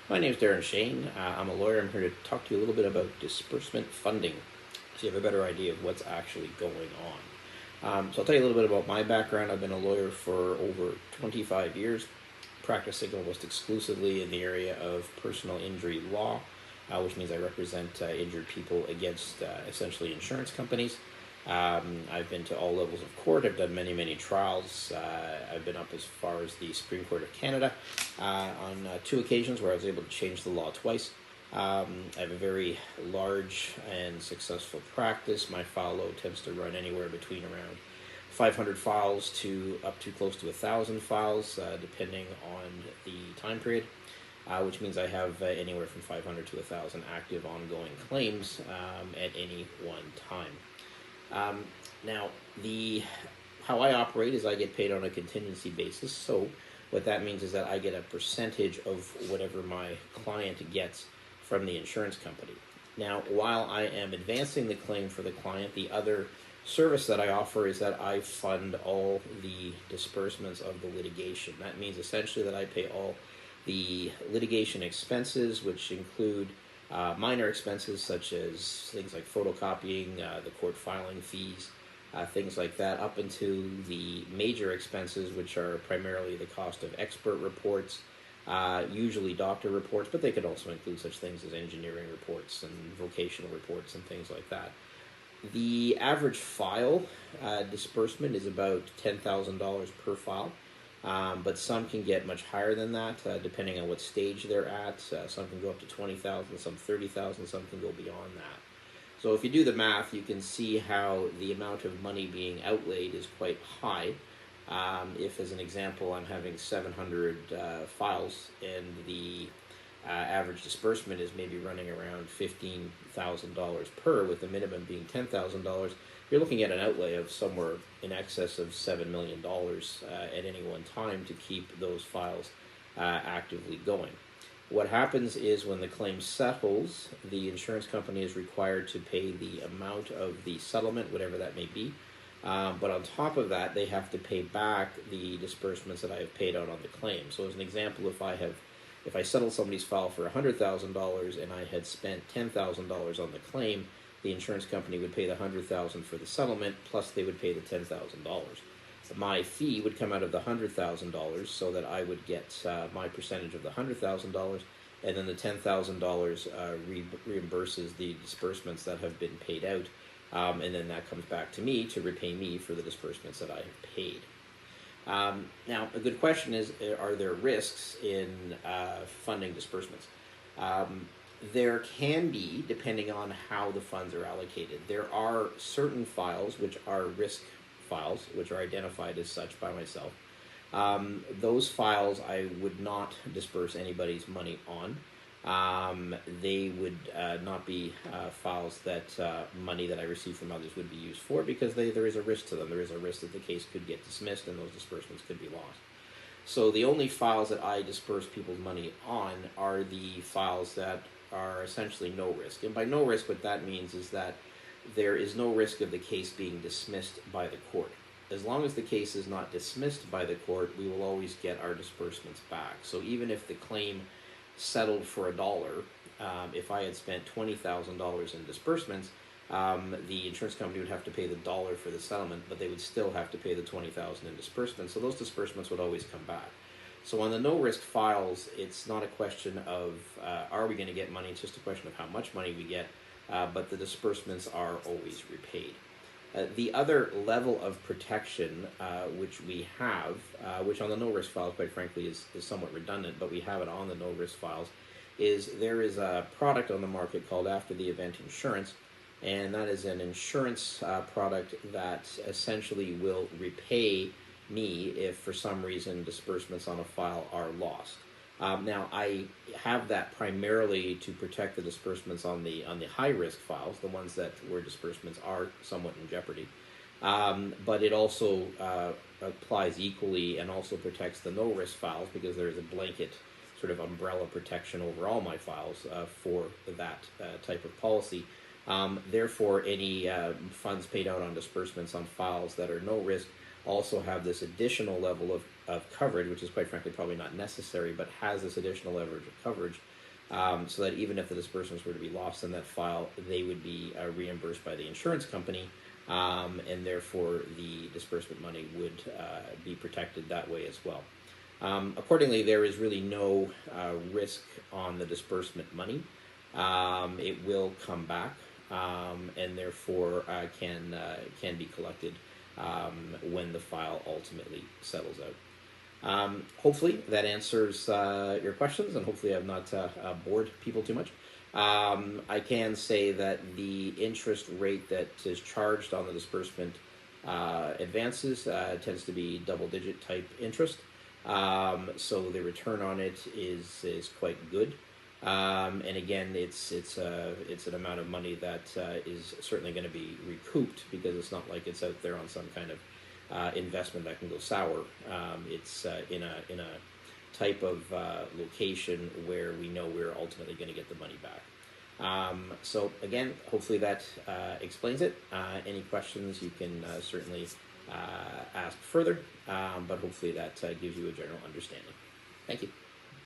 My name is Darren Shane. I'm a lawyer. I'm here to talk to you a little bit about disbursement funding so you have a better idea of what's actually going on. So I'll tell you a little bit about my background. I've been a lawyer for over 25 years, practicing almost exclusively in the area of personal injury law, which means I represent injured people against essentially insurance companies. I've been to all levels of court. I've done many trials. I've been up as far as the Supreme Court of Canada on two occasions where I was able to change the law twice. I have a very large and successful practice. My file load tends to run anywhere between around 500 files to up to close to 1,000 files, depending on the time period, which means I have anywhere from 500 to 1,000 active ongoing claims at any one time. Now, how I operate is I get paid on a contingency basis. So what that means is that I get a percentage of whatever my client gets from the insurance company. Now, while I am advancing the claim for the client, the other service that I offer is that I fund all the disbursements of the litigation. That means essentially that I pay all the litigation expenses, which include minor expenses such as things like photocopying, the court filing fees, things like that, up into the major expenses, which are primarily the cost of expert reports, usually doctor reports, but they could also include such things as engineering reports and vocational reports and things like that. The average file disbursement is about $10,000 per file. But some can get much higher than that, depending on what stage they're at. Some can go up to 20,000, some 30,000, some can go beyond that. So if you do the math, you can see how the amount of money being outlaid is quite high. If, as an example, I'm having 700 files and the average disbursement is maybe running around $15,000 per, with the minimum being $10,000, you're looking at an outlay of somewhere in excess of $7 million at any one time to keep those files actively going. What happens is when the claim settles, the insurance company is required to pay the amount of the settlement, whatever that may be. But on top of that, they have to pay back the disbursements that I have paid out on the claim. So as an example, if I settled somebody's file for $100,000 and I had spent $10,000 on the claim, the insurance company would pay the $100,000 for the settlement, plus they would pay the $10,000. My fee would come out of the $100,000 so that I would get my percentage of the $100,000, and then the $10,000 reimburses the disbursements that have been paid out, and then that comes back to me to repay me for the disbursements that I have paid. Now, a good question is, are there risks in funding disbursements? There can be, depending on how the funds are allocated. There are certain files which are risk files, which are identified as such by myself. Those files I would not disperse anybody's money on. They would not be files that money that I receive from others would be used for, because there is a risk to them. There is a risk that the case could get dismissed and those disbursements could be lost. So the only files that I disperse people's money on are the files that are essentially no risk. And by no risk, what that means is that there is no risk of the case being dismissed by the court. As long as the case is not dismissed by the court, we will always get our disbursements back. So even if the claim settled for $1, if I had spent $20,000 in disbursements, the insurance company would have to pay the $1 for the settlement, but they would still have to pay the $20,000 in disbursements. So those disbursements would always come back. So on the no-risk files, it's not a question of are we going to get money, it's just a question of how much money we get, but the disbursements are always repaid. The other level of protection which we have, which on the no-risk files, quite frankly, is somewhat redundant, but we have it on the no-risk files, is there is a product on the market called After the Event Insurance, and that is an insurance product that essentially will repay me if for some reason disbursements on a file are lost. Now, I have that primarily to protect the disbursements on the high-risk files, the ones where disbursements are somewhat in jeopardy. But it also applies equally and also protects the no-risk files, because there is a blanket sort of umbrella protection over all my files for that type of policy. Therefore, any funds paid out on disbursements on files that are no risk also have this additional level of of coverage, which is quite frankly probably not necessary, but has this additional leverage of coverage, so that even if the disbursements were to be lost in that file, they would be reimbursed by the insurance company, and therefore the disbursement money would be protected that way as well. Accordingly, there is really no risk on the disbursement money. It will come back, and therefore can be collected when the file ultimately settles out. Hopefully that answers your questions, and hopefully I've not bored people too much. I can say that the interest rate that is charged on the disbursement advances tends to be double-digit type interest, so the return on it is quite good. And again, it's an amount of money that is certainly going to be recouped, because it's not like it's out there on some kind of investment that can go sour. It's in a type of location where we know we're ultimately going to get the money back. So again, hopefully that explains it. Any questions you can certainly ask further, but hopefully that gives you a general understanding. Thank you.